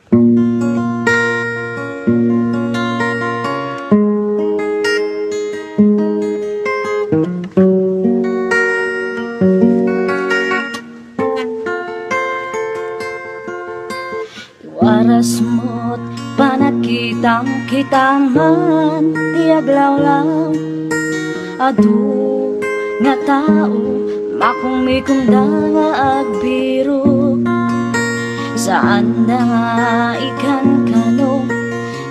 Waras mo't panakitang kitaman tiaglawlaw adu nga tao makumikumda nga agbiro saan na nga ikan kano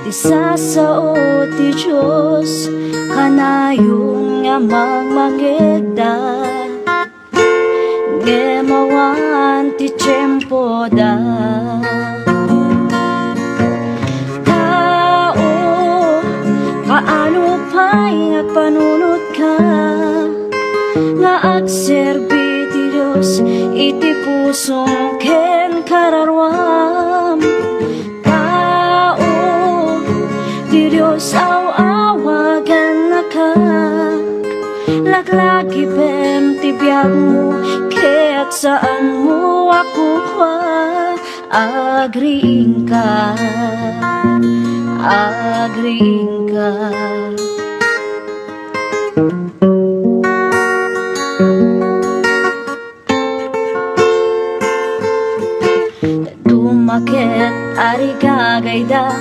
ti sasao ti Diyos kanayon nga magmangegda gemawan ti tiyempo da paano pa'y agpanunod ka nga agserbi ti Diyos iti pusong ken kararwam tao ti Diyos awagan na ka laglagi pem ti biyag mo kaya't saan mo ako pa agriing ka agriing ka. Dumaket ari gagayda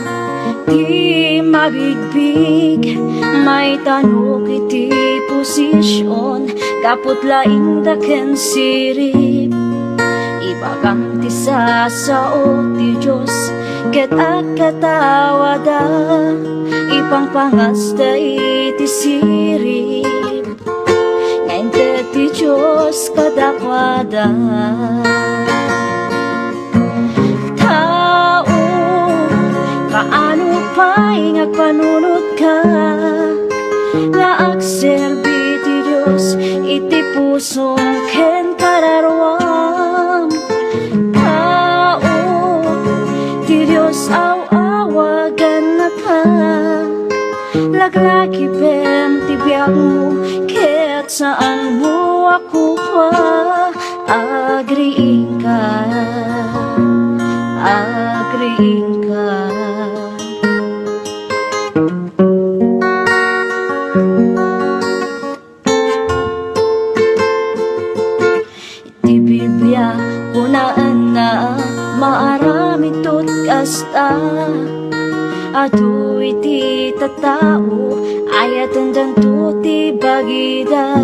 di mabigbig may tanok iti posisyon kaput laing daken sirip ibagang ti sasao ti Diyos ket agkatawada ipangpangasta iti sirip ngayon ti Diyos kadakwada tao kaano pa'y ngagpanunod ka nga agserbi ti Diyos iti pusong ken kararwam Diyos awagan na ka laglagi pem ti biyag mo kaya't saan mo ako pa agriing ka agriing ka. Iti Biblia kunaan na maarami tot kasta adu iti tatao ayatan danto ti bagida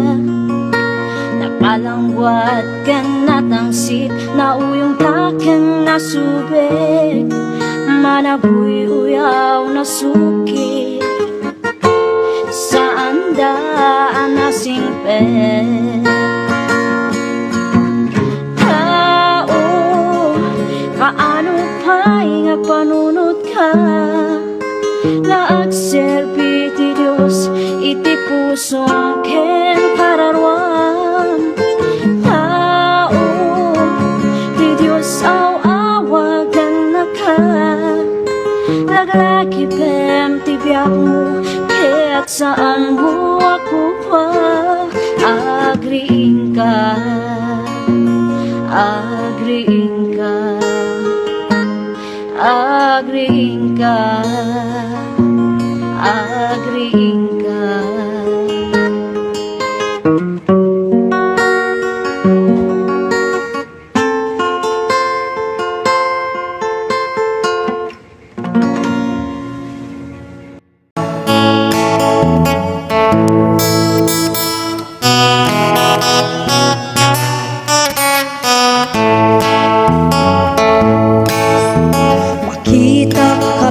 napalangwat ken natangsit na uyong taken nasubek manabuy uyaw na suki saan daan nasingpet paano pa'y ngagpanunod ka nga agserbi ti Diyos iti pusong ken kararwam tao ti Diyos awagan na ka laglagi pem ti biyag mo kaya't saan mo ako pa agriing ka agriing ka agriing ka agriing ka.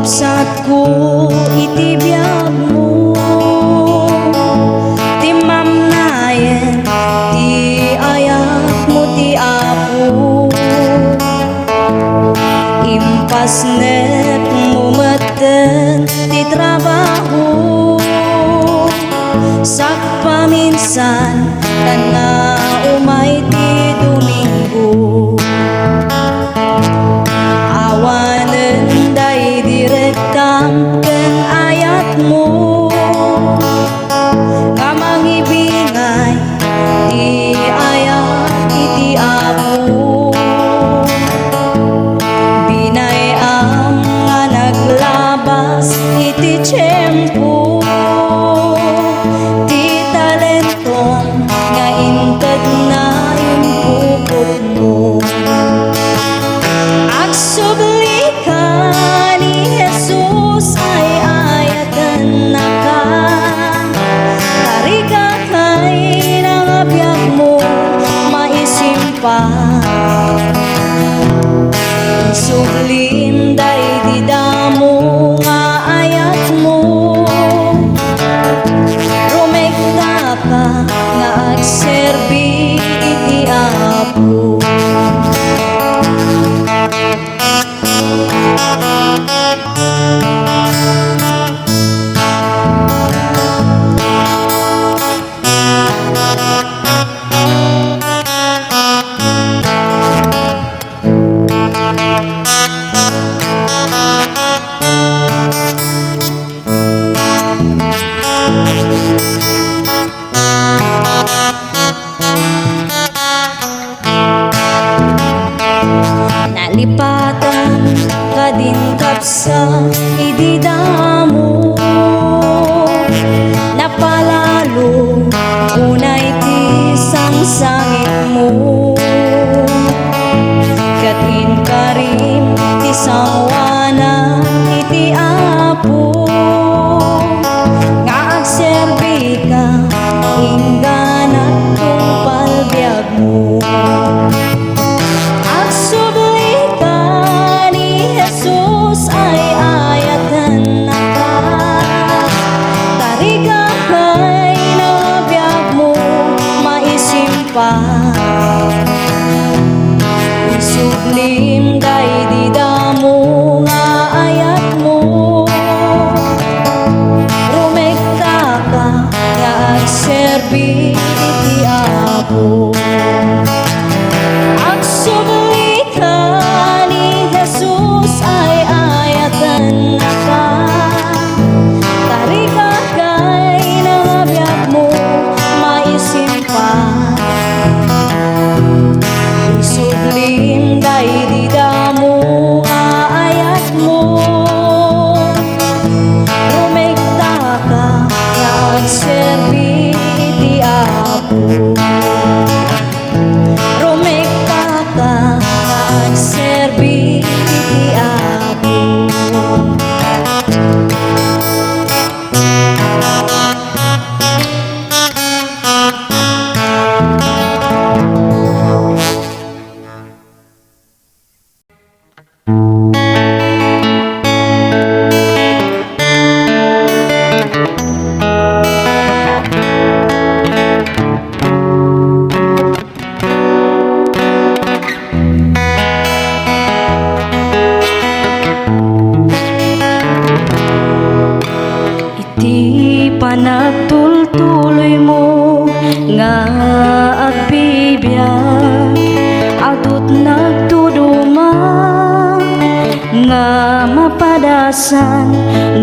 Kapsat ko iti biyag mo ti mamnayen ti ayak mo ti apo impasnet mo maten ti trabaho sak paminsan kan nga umay ti Domingo awanen day direktang ken ayat mo nga mangibingay ti ayat iti apo binayam Agsubli ka ni Jesus ay ayatan na ka. Tarika kay nangabiyag mo maisimpa. Sublim day di damo nga ayat mo. Rumekta ka nga agserbi iti Apo. Nalipatan ka din kapsa ididamo. Napalalo unay ti sangsangit mo. Katin ka rin ti sawana iti Apo. Nga agserbi ka ingganat kung palbiag mo. Sublim day di damo nga ayat mo. Rumekta ka nga agserbi iti Apo. Agsubli ka ni Jesus ay ayatan na ka. Tarika kay nangabiyag mo maisimpa. Sublim day di damo nga ayat mo. Rumekta ka nga agserbi iti Apo. Rumekta ka nga agserbi iti Apo. Panagtultuloy mo nga agbibiyak adut nagtuduma nga mapadasan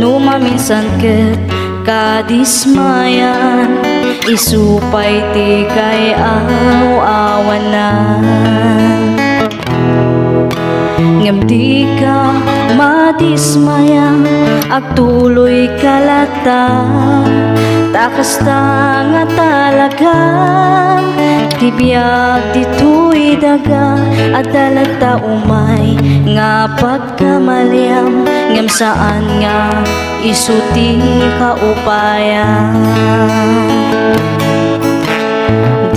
no maminsan ket kadismayan isupay ti kay awanan. Ngem di ka madismaya agtuloy kalata. Takasta nga talaga tibiyag dito'y daga at dalagta umay nga pagkamaliam ngem saan nga isuti kaupayan.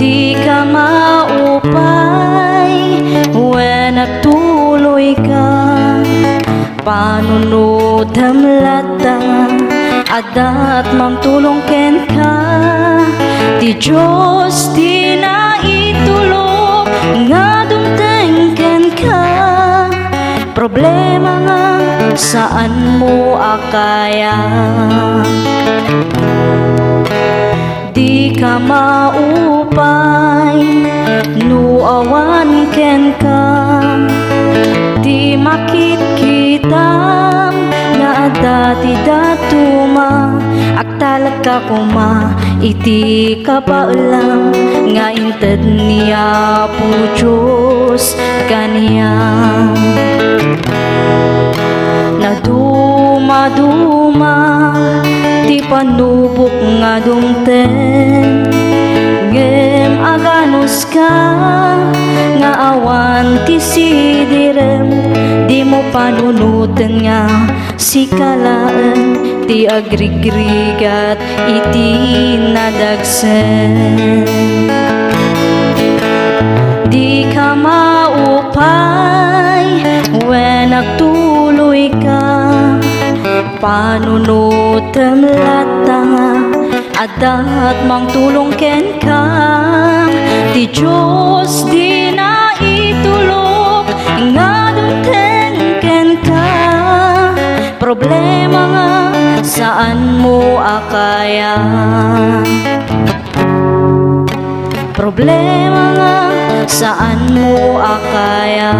Di ka maupay when nagtuloy ka panunod hamlata adat mamtulong ken ka ti Diyos di na itulong nga dumteng ken ka problema nga saan mo akaya. Di ka maupay nuawan ken ka di makit kita nga dati datuma agtalag ka kuma iti kapaulang nga inted niya po Diyos kaniyang naduma-duma ti panubok nga dumten ngem aganus ka nga awan ti sidirem di panunutan nga si kalaan ti agrigrigat iti nadagsen. Di ka maupay when nagtuloy ka panunutan latanga adat mang tulong ken ka ti Diyos di na itulog nga dumten ken ka problema nga saan mo akaya problema nga saan mo akaya.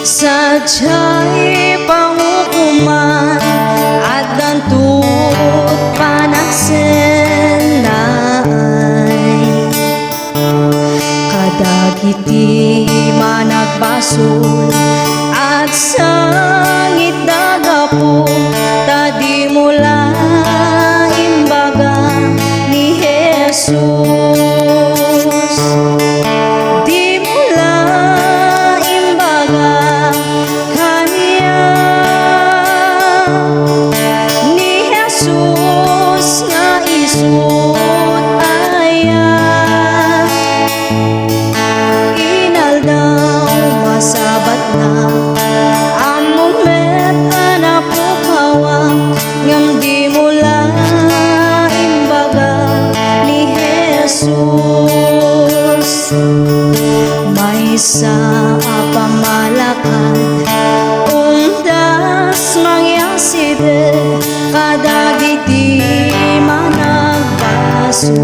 Sadya'y pangukuman at dantut panagsenay kadagiti managbasol at sangit dagapo tadi mula imbaga ni Jesus. Sa pamalakad undas mangyaside kadagiti managbaso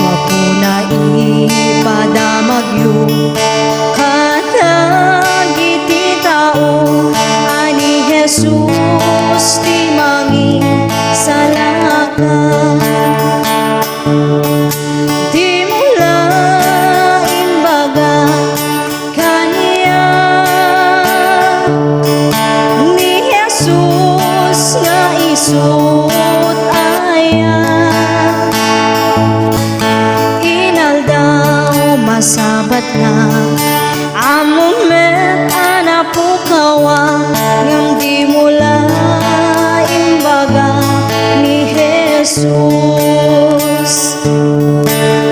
wapo na ipadamagyo kadagiti tao ani Jesus ti mangin salakan sut aya inaldaw masabat na amumet anapukawa ngam di mula imbaga ni Jesus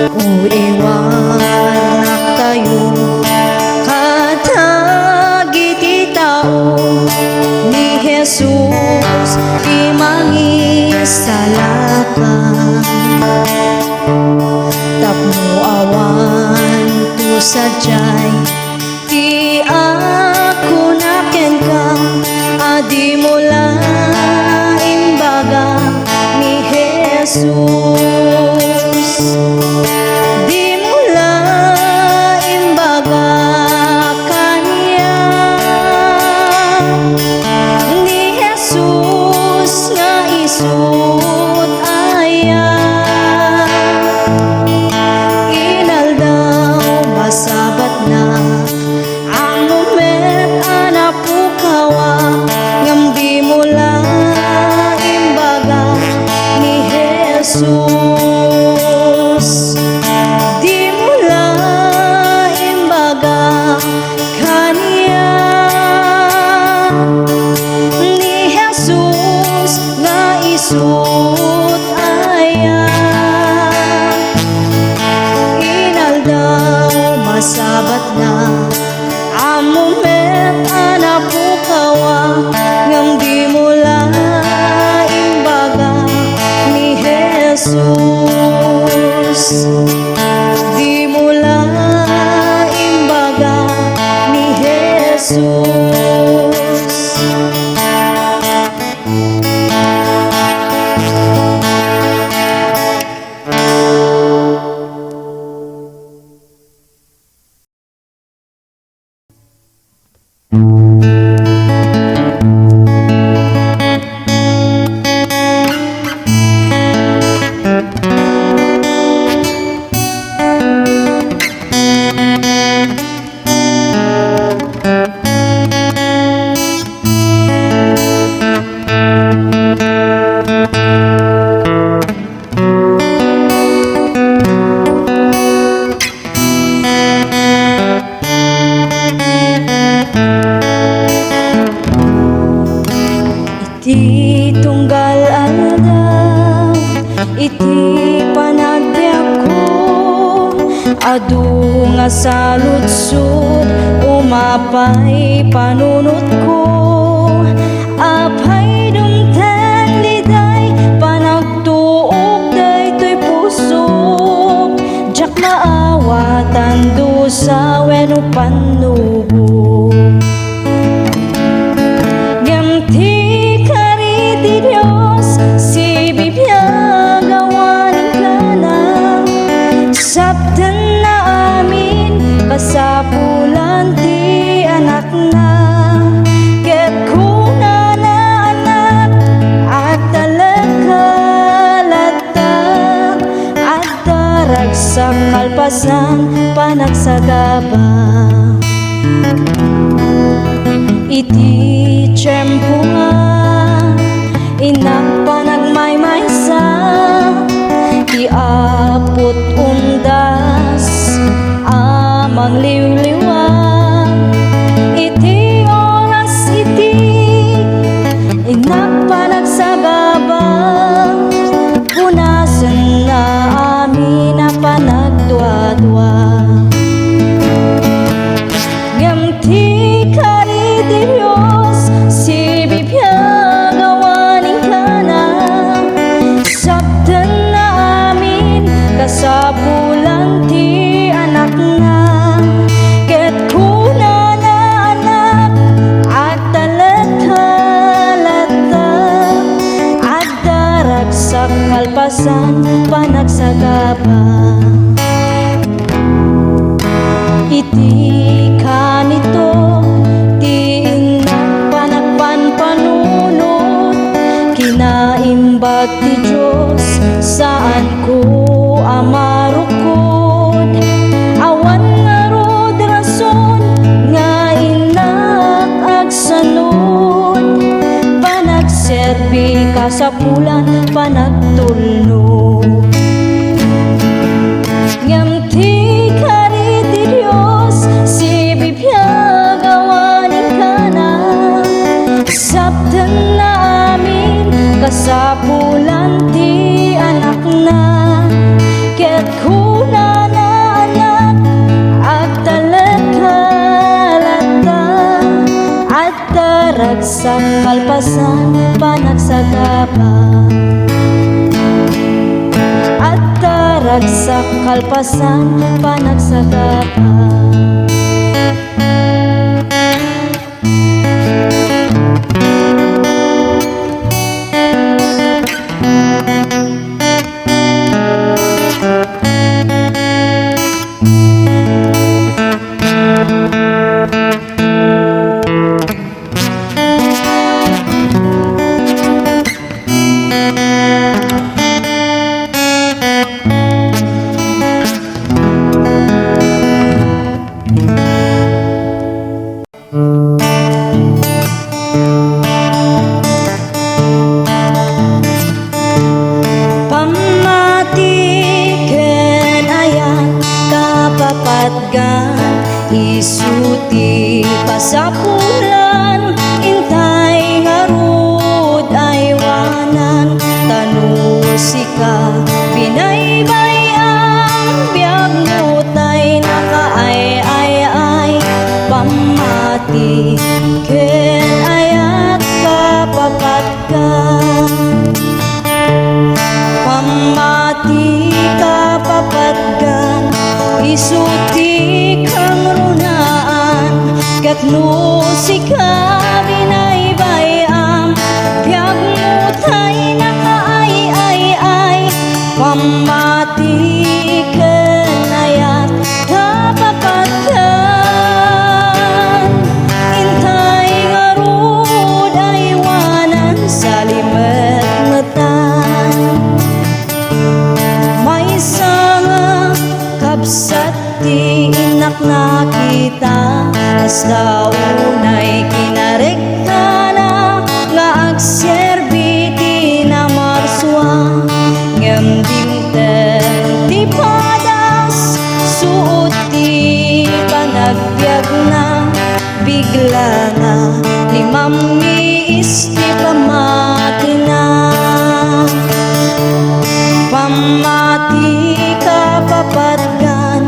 o iwan tayo katagiti tao ni Jesus di mangisalakan tapno awan tu sadyay ti ako naken ka adi mula imbaga ni Jesus di mula imbaga kanya ni Jesus nga isut aya inaldaw masabat na ang moment anapukawa ngam di mula imbaga ni Jesus di mula imbaga kanya ni Jesus nga isut aya inaldaw masabat na ang moment anapukawa ngam di mula imbaga ni Jesus di mula imbaga ni Jesus. Iti tunggal aldaw, iti panagbiag ko, adu nga saludsod, umapay panunot ko. Apay dumten liday, panagtuog daytoy puso, jak maawatan dusa wenno pannubo. Gamti kari ti Dios, si bibiyag awanin ka na, sabten na amin kasapulan ti anak na. Ket kuna na anak at talagkalata, at darag sa kalpasan panagsagaba. Iti tiyempo nga inak panagmaymaysa, iapot undas amang liwliwag. Iti oras iti inak panagsagaba, punasan na amin na panagdwa-dwa. Gamti kari ti Dios, si bibiyag awanin ka na, sabten na amin kasapulan ti anak na. Ket kuna na anak at talagkalata, at darag sa kalpasan panagsagaba. Iti kanito ti inak panagpanpanunot, kinaimbag ti Diyos saan ko amarukod. Awan nga rod rason nga inak agsanod, panagserbi kasapulan panagtulnog. Ngamti kari ti Dios, si bibiyag awanin ka na, sabten na amin kasapulan ti anak na. Ket kuna na anak at talagkalata, at darag sa kalpasan panagsagaba. At darag sa kalpasan panagsagaba. Isuti pasapulan, intay ngarud aywanan, tanusi ka binaybay ang biag mo tay nakaay-ay-ay. Pamati ken ayat kapapat ka, pamati kapapat ka, isuti kang runaan, ket no sika binaybay ang biag mo tay nakaay-ay-ay. Pamati ken ayat kapapatan, intay ngarud aywanan sa limet-metan. May sanga kabsat ti inak nakita, as daunay kinarekta na nga agserbi ti namarswa. Ngem dimten ti padas, suot ti panagbiag na, bigla nga limam miis ti pamay. pamati ka papatkan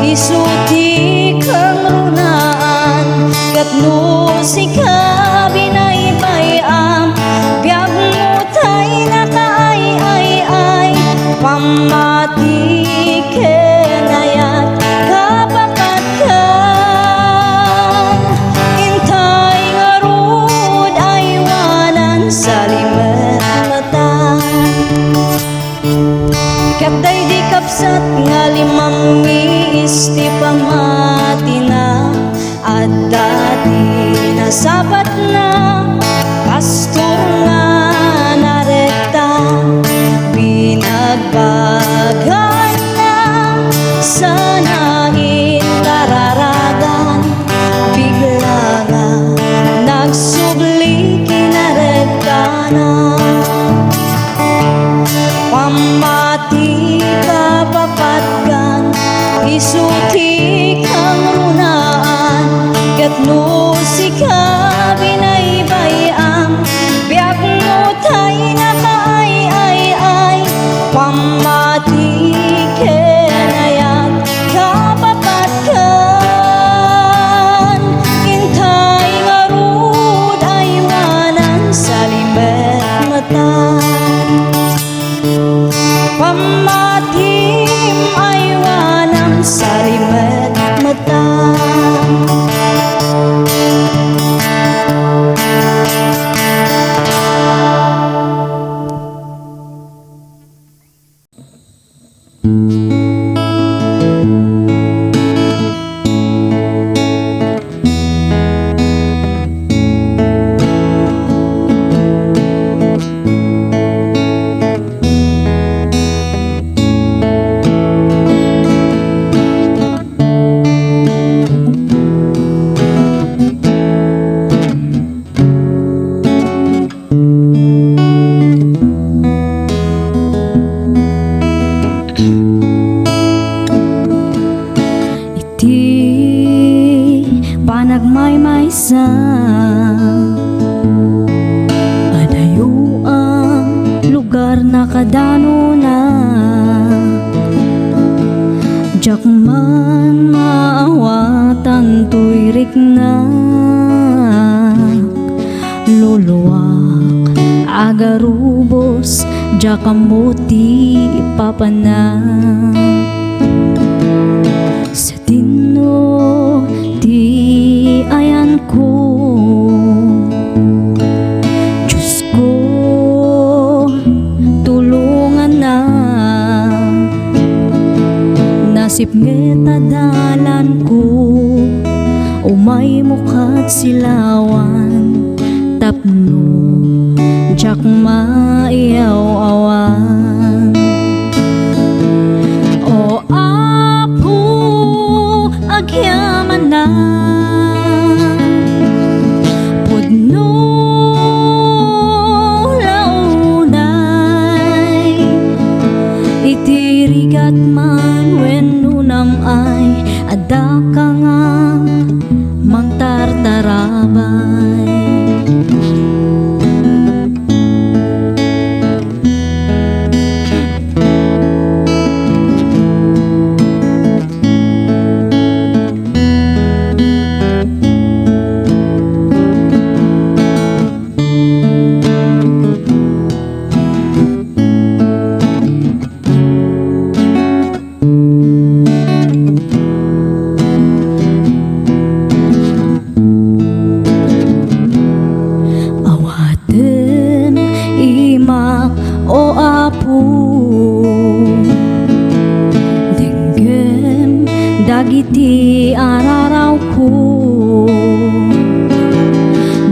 isuti kang runaan katno si ka binaybayam biag mo tay nakaay-ay-ay pamati kenayat kapapatkan intay ngarud aywanan sa limet mata katay di kapsat nga limang isti pamati na at dati nasapat na pastor nga narekta binagbagan na sana intararagan bigla nga nagsubli kinarekta na pamati ka papatgan isuti kang runaan katno si ka binaybayam biag mo tay nakaay-ay-ay pamati kenayat kapapatkan intay ngarud aywanan sa limet mata pamatim aywanan sa limet mata panagmaymaysa adayo ang lugar na kadano na jak man maawatan tuyrik na luluwak agarubos jak amuti papanang sa tino di ayan ko Diyos ko tulungan na nasip ngeta dalan ko umay mukat silawan tapno jak maiyaw-awan o apo agyaman na pudno launay itirigat man wenno namay ada ka nga mang tartarabay o apo denggem dagiti araraw ko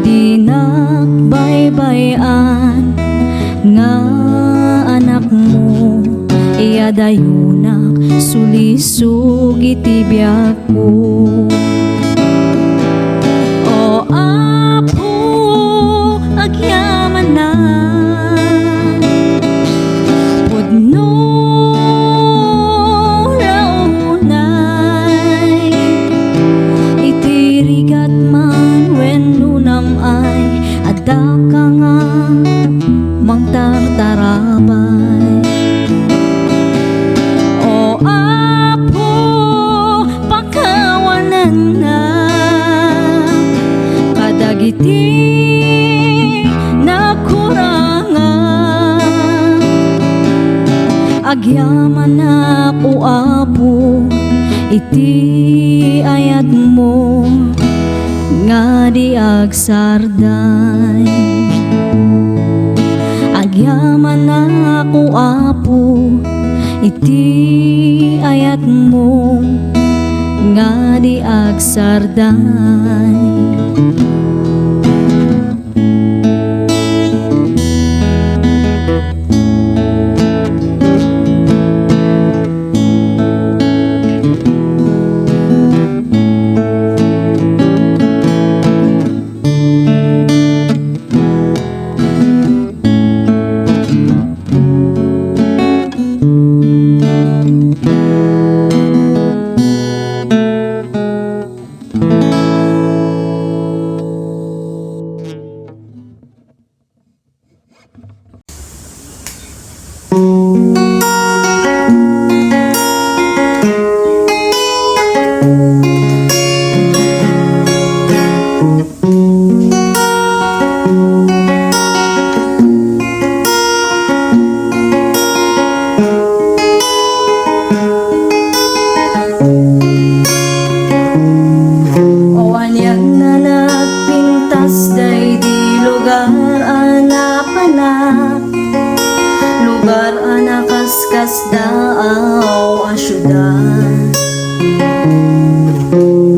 dinakbaybayan nga anak mo iyadayunak sulisog iti biyak ko o apo agyaman na pudno launay itirigat man wenno namay adda ka nga mang tartarabay iti nakurangan. Agyaman ako Apo iti ayat mo nga di agsarday. Agyaman ako Apo iti ayat mo nga di agsarday. Daaw a syudad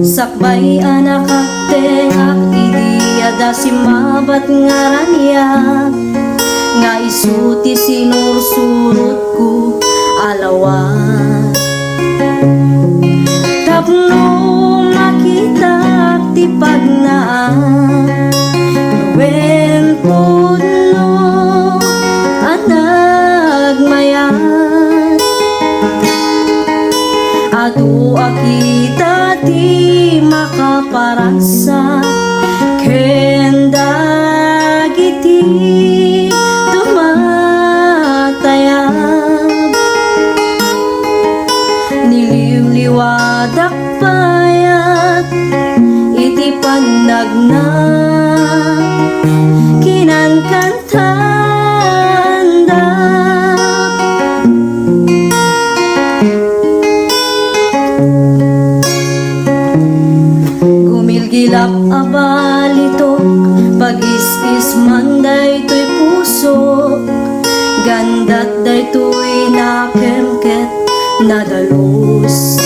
sakbay anak tengak idiada simabat ngaranyak nga isuti sinursurut ku alawat tapno makita ti pagnaan wen puno anag mayat adu akita ti makaparaksa kendag iti tumatayag niliwliwadak payat iti panagna kinankantanda gilap abalito pag-is-is manday to'y puso gandat day to'y nakemket nadalus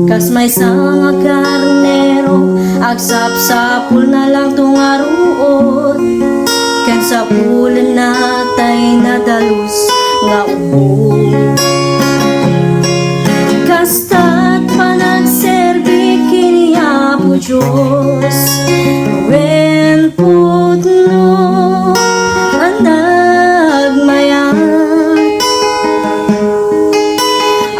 kas may sanga karnero agsapsapul na lang tungaruot ken sa pulen natay nadalus nga ubo kasta't panagserbi Diyos wen putno anag mayat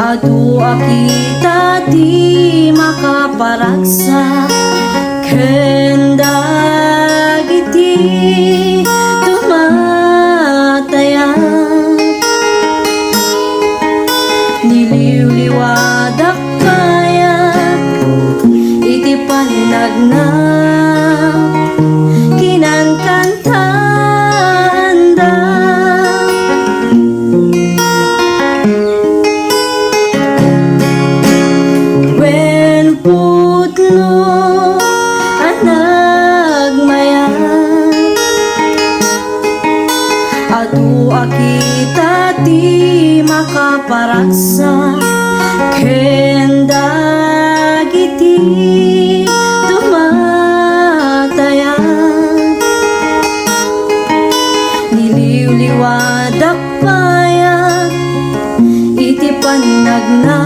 adu akita ti makaparaksa kendag iti tumatayag niliwliwadak panagna kinankantanda wen putno anag mayat adu akita ti makaparaksa kendag iti niliwliwadak payat iti panagna